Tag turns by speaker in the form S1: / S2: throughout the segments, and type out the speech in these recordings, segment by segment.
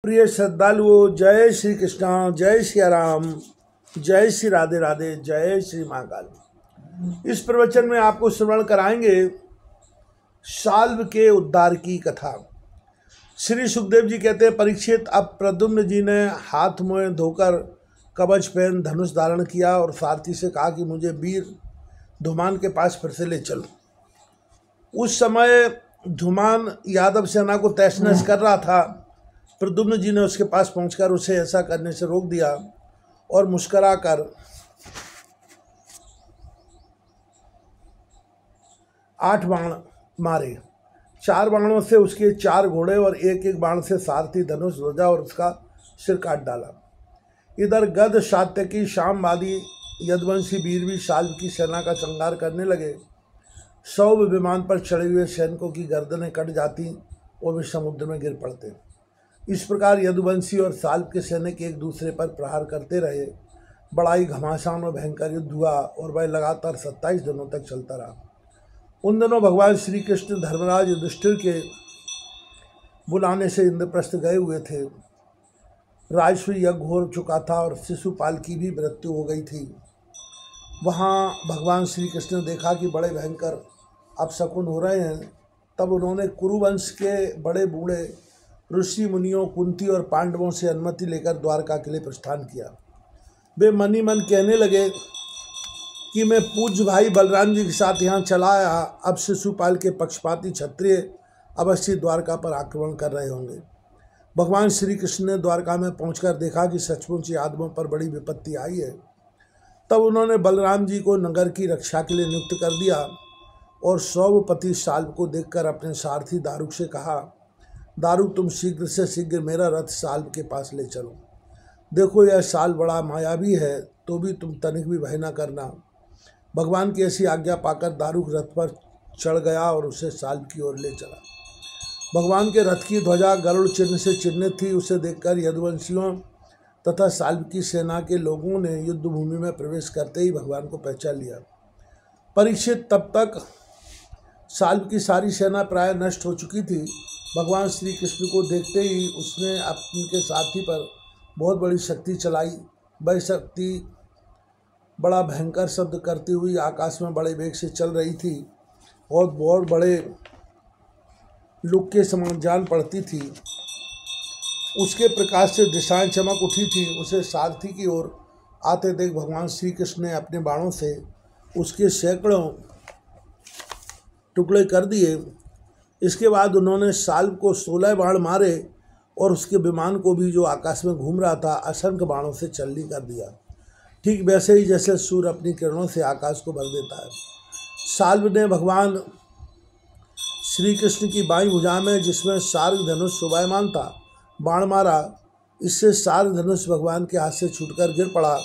S1: प्रिय श्रद्धालुओं, जय श्री कृष्णा, जय श्री राम, जय श्री राधे राधे, जय श्री महाकाल। इस प्रवचन में आपको श्रवण कराएंगे साल्व के उद्धार की कथा। श्री सुखदेव जी कहते हैं, परीक्षित, अब प्रद्युम्न जी ने हाथ मुँह धोकर कवच पहन धनुष धारण किया और सारथी से कहा कि मुझे वीर धूमान के पास फिर से ले चलो। उस समय धूमान यादव सेना को तहस नहस कर रहा था। प्रद्युम्न जी ने उसके पास पहुंचकर उसे ऐसा करने से रोक दिया और मुस्कुराकर 8 बाण मारे। 4 बाणों से उसके 4 घोड़े और एक बाण से सारथी धनुष ध्वजा और उसका सिर काट डाला। इधर गद सात्यकी शामवादी यदुवंशी वीर भी साल्व की सेना का संहार करने लगे। 100 विमान पर चढ़े हुए सैनिकों की गर्दनें कट जाती और वे समुद्र में गिर पड़ते। इस प्रकार यदुवंशी और साल्व के सैनिक एक दूसरे पर प्रहार करते रहे। बड़ा ही घमासान और भयंकर युद्ध हुआ और वह लगातार 27 दिनों तक चलता रहा। उन दिनों भगवान श्री कृष्ण धर्मराज युधिष्ठिर के बुलाने से इंद्रप्रस्थ गए हुए थे। राजसूय यज्ञ हो चुका था और शिशुपाल की भी मृत्यु हो गई थी। वहाँ भगवान श्री कृष्ण ने देखा कि बड़े भयंकर अपशकुन हो रहे हैं। तब उन्होंने कुरुवंश के बड़े बूढ़े ऋषि मुनियों, कुंती और पांडवों से अनुमति लेकर द्वारका के लिए प्रस्थान किया। वे मन ही मन कहने लगे कि मैं पूज्य भाई बलराम जी के साथ यहाँ चला आया। अब शिशुपाल के पक्षपाती क्षत्रिय अवश्य द्वारका पर आक्रमण कर रहे होंगे। भगवान श्री कृष्ण ने द्वारका में पहुंचकर देखा कि सचमुच यादवों पर बड़ी विपत्ति आई है। तब उन्होंने बलराम जी को नगर की रक्षा के लिए नियुक्त कर दिया और सौपति साल्व को देखकर अपने सारथी दारुक से कहा, दारुक, तुम शीघ्र से शीघ्र मेरा रथ साल्व के पास ले चलो। देखो, यह साल्व बड़ा मायावी है, तो भी तुम तनिक भी भय न करना। भगवान की ऐसी आज्ञा पाकर दारुक रथ पर चढ़ गया और उसे साल्व की ओर ले चला। भगवान के रथ की ध्वजा गरुड़ चिन्ह से चिन्हित थी। उसे देखकर यदुवंशियों तथा साल्व की सेना के लोगों ने युद्ध भूमि में प्रवेश करते ही भगवान को पहचान लिया। परीक्षित, तब तक साल्व की सारी सेना प्राय नष्ट हो चुकी थी। भगवान श्री कृष्ण को देखते ही उसने उनके सारथी पर बहुत बड़ी शक्ति चलाई। वह शक्ति बड़ा भयंकर शब्द करती हुई आकाश में बड़े वेग से चल रही थी और बहुत बड़े लुक के समान जान पड़ती थी। उसके प्रकाश से दिशाएं चमक उठी थी। उसे सारथी की ओर आते देख भगवान श्री कृष्ण ने अपने बाणों से उसके सैकड़ों टुकड़े कर दिए। इसके बाद उन्होंने साल्व को 16 बाण मारे और उसके विमान को भी, जो आकाश में घूम रहा था, असंख्य बाणों से चल्ली कर दिया। ठीक वैसे ही जैसे सूर्य अपनी किरणों से आकाश को भर देता है। साल्व ने भगवान श्री कृष्ण की बाईं भुजा में, जिसमें सार्ग धनुष शोभायमान था, बाण मारा। इससे सार्ग धनुष भगवान के हाथ से छूटकर गिर पड़ा।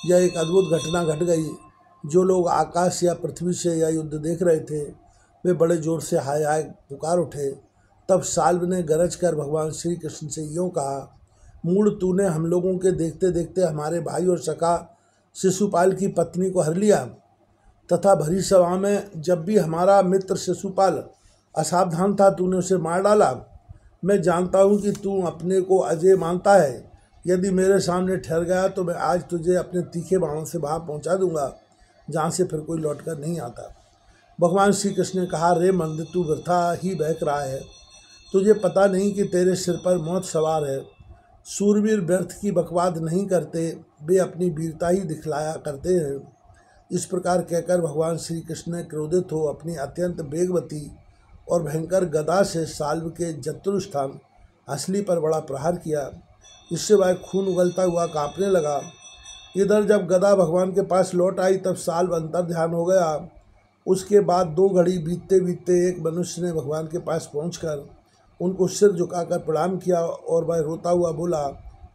S1: यह एक अद्भुत घटना घट गई। जो लोग आकाश या पृथ्वी से यह युद्ध देख रहे थे, वे बड़े जोर से हाय हाय पुकार उठे। तब साल्व ने गरज कर भगवान श्री कृष्ण से यूँ कहा, मूढ़, तूने हम लोगों के देखते देखते हमारे भाई और सखा शिशुपाल की पत्नी को हर लिया तथा भरी सभा में जब भी हमारा मित्र शिशुपाल असावधान था, तूने उसे मार डाला। मैं जानता हूँ कि तू अपने को अजय मानता है। यदि मेरे सामने ठहर गया तो मैं आज तुझे अपने तीखे बाणों से वहाँ पहुँचा दूंगा जहाँ से फिर कोई लौटकर नहीं आता। भगवान श्री कृष्ण ने कहा, रे मंद, तू वृथा ही बहक रहा है। तुझे पता नहीं कि तेरे सिर पर मौत सवार है। सूरवीर व्यर्थ की बकवाद नहीं करते, वे अपनी वीरता ही दिखलाया करते हैं। इस प्रकार कहकर भगवान श्री कृष्ण ने क्रोधित हो अपनी अत्यंत वेगवती और भयंकर गदा से साल्व के जत्रुस्थान हसली पर बड़ा प्रहार किया। इससे वह खून उगलता हुआ कांपने लगा। इधर जब गदा भगवान के पास लौट आई, तब साल्व अंतर्ध्यान हो गया। उसके बाद 2 घड़ी बीतते बीतते एक मनुष्य ने भगवान के पास पहुंचकर उनको सिर झुकाकर प्रणाम किया और वह रोता हुआ बोला,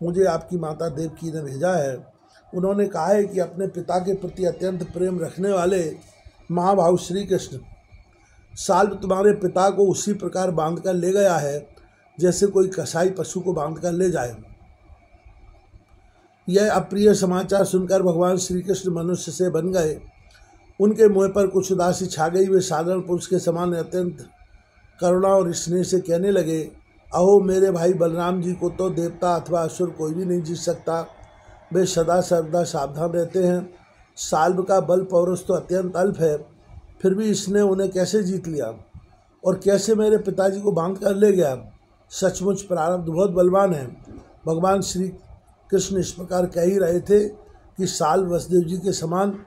S1: मुझे आपकी माता देवकी ने भेजा है। उन्होंने कहा है कि अपने पिता के प्रति अत्यंत प्रेम रखने वाले महाभाव श्री कृष्ण साल्व तुम्हारे पिता को उसी प्रकार बांध कर ले गया है जैसे कोई कसाई पशु को बांध कर ले जाए। यह अप्रिय समाचार सुनकर भगवान श्री कृष्ण मनुष्य से बन गए। उनके मुँह पर कुछ उदासी छा गई। वे साधारण पुरुष के समान अत्यंत करुणा और स्नेह से कहने लगे अहो मेरे भाई बलराम जी को तो देवता अथवा असुर कोई भी नहीं जीत सकता। वे सदा सर्वदा सावधान रहते हैं। साल्व का बल पौरुष तो अत्यंत अल्प है, फिर भी इसने उन्हें कैसे जीत लिया और कैसे मेरे पिताजी को बांध कर ले गया। सचमुच प्रारब्ध बहुत बलवान है। भगवान श्री कृष्ण इस प्रकार कह ही रहे थे कि साल्व वसुदेव जी के समान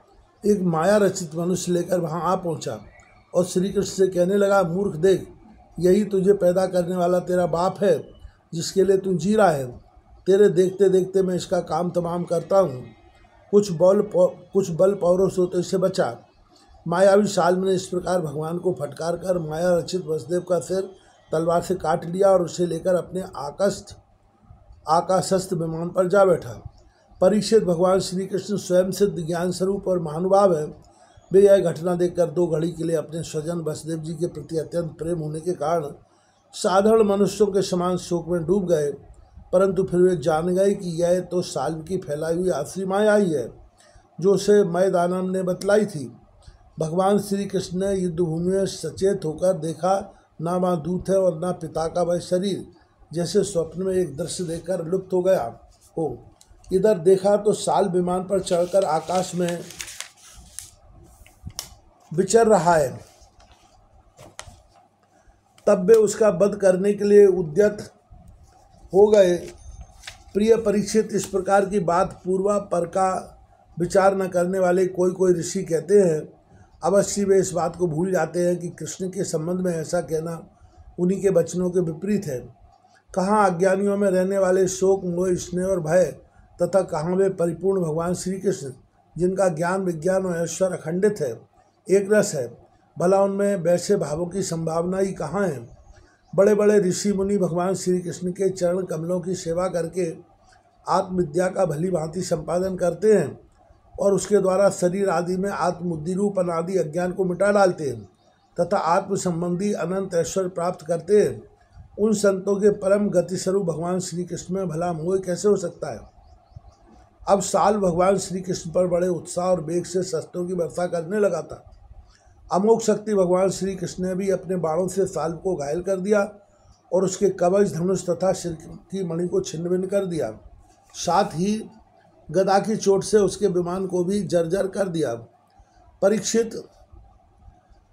S1: एक माया रचित मनुष्य लेकर वहां आ पहुंचा और श्री कृष्ण से कहने लगा, मूर्ख देख, यही तुझे पैदा करने वाला तेरा बाप है जिसके लिए तू जी रहा है। तेरे देखते देखते मैं इसका काम तमाम करता हूँ। कुछ बल पौरुष हो तो इससे बचा। मायावी साल्व ने इस प्रकार भगवान को फटकार कर माया रचित वसुदेव का सिर तलवार से काट लिया और उसे लेकर अपने आकाशस्थ विमान पर जा बैठा। परीक्षित, भगवान श्री कृष्ण स्वयं सिद्ध ज्ञान स्वरूप और महानुभाव है। वे यह घटना देखकर 2 घड़ी के लिए अपने स्वजन वसुदेव जी के प्रति अत्यंत प्रेम होने के कारण साधारण मनुष्यों के समान शोक में डूब गए, परंतु फिर वे जान गए कि यह तो साल्व की फैलाई हुई आसुरी माया ही है जो उसे मैदानम ने बतलाई थी। भगवान श्री कृष्ण ने युद्धभूमि में सचेत होकर देखा, ना माँ दूत है और ना पिता का वह शरीर, जैसे स्वप्न में एक दृश्य देखकर लुप्त हो गया हो। इधर देखा तो साल्व विमान पर चढ़कर आकाश में विचर रहा है। तब वे उसका वध करने के लिए उद्यत हो गए। प्रिय परीक्षित, इस प्रकार की बात पूर्वा पर का विचार न करने वाले कोई ऋषि कहते हैं। अवश्य वे इस बात को भूल जाते हैं कि कृष्ण के संबंध में ऐसा कहना उन्हीं के वचनों के विपरीत है। कहाँ अज्ञानियों में रहने वाले शोक, मोह, स्नेह और भय तथा कहाँ वे परिपूर्ण भगवान श्री कृष्ण जिनका ज्ञान, विज्ञान और ऐश्वर्य अखंडित है, एक रस है। भला उनमें वैसे भावों की संभावना ही कहाँ है। बड़े बड़े ऋषि मुनि भगवान श्री कृष्ण के चरण कमलों की सेवा करके आत्मविद्या का भली भांति संपादन करते हैं और उसके द्वारा शरीर आदि में आत्मबुद्धि रूप अनादि अज्ञान को मिटा डालते हैं तथा आत्म संबंधी अनंत ऐश्वर्य प्राप्त करते हैं। उन संतों के परम गति स्वरूप भगवान श्री कृष्ण में भला मोह कैसे हो सकता है। अब साल्व भगवान श्री कृष्ण पर बड़े उत्साह और वेग से शस्त्रों की वर्षा करने लगा था। अमोघ शक्ति भगवान श्री कृष्ण ने भी अपने बाणों से साल्व को घायल कर दिया और उसके कवच, धनुष तथा सिर की मणि को छिन्न भिन्न कर दिया। साथ ही गदा की चोट से उसके विमान को भी जर्जर कर दिया। परीक्षित,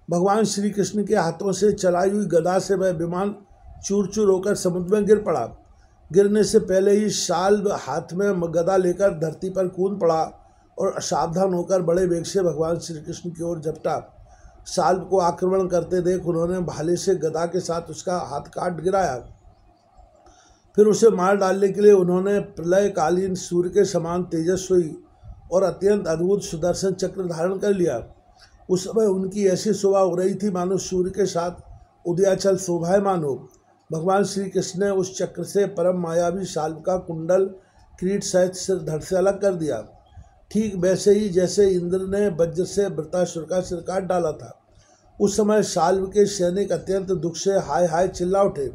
S1: भगवान श्री कृष्ण के हाथों से चलाई हुई गदा से वह विमान चूर चूर होकर समुद्र में गिर पड़ा। गिरने से पहले ही साल्व हाथ में गदा लेकर धरती पर कूद पड़ा और असावधान होकर बड़े वेग से भगवान श्री कृष्ण की ओर झपटा। साल्व को आक्रमण करते देख उन्होंने भाले से गदा के साथ उसका हाथ काट गिराया। फिर उसे मार डालने के लिए उन्होंने प्रलयकालीन सूर्य के समान तेजस्वी और अत्यंत अद्भुत सुदर्शन चक्र धारण कर लिया। उस समय उनकी ऐसी शोभा हो रही थी मानो सूर्य के साथ उदयाचल शोभायमान हो। भगवान श्री कृष्ण ने उस चक्र से परम मायावी साल्व का कुंडल किरीट सहित सिर धड़ से अलग कर दिया, ठीक वैसे ही जैसे इंद्र ने वज्र से वृतासुर का सिर काट डाला था। उस समय साल्व के सैनिक अत्यंत दुख से हाय हाय चिल्ला उठे।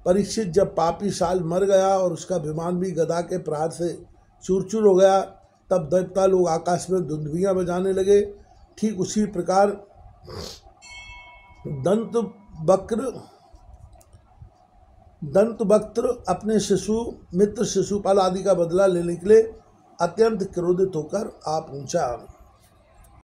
S1: परीक्षित, जब पापी साल्व मर गया और उसका विमान भी गदा के प्रहार से चूर चूर हो गया, तब देवता लोग आकाश में दुंदुभियां बजाने लगे। ठीक उसी प्रकार दंतवक्त्र अपने मित्र शिशुपाल आदि का बदला लेने के लिए अत्यंत क्रोधित होकर आ पहुंचा।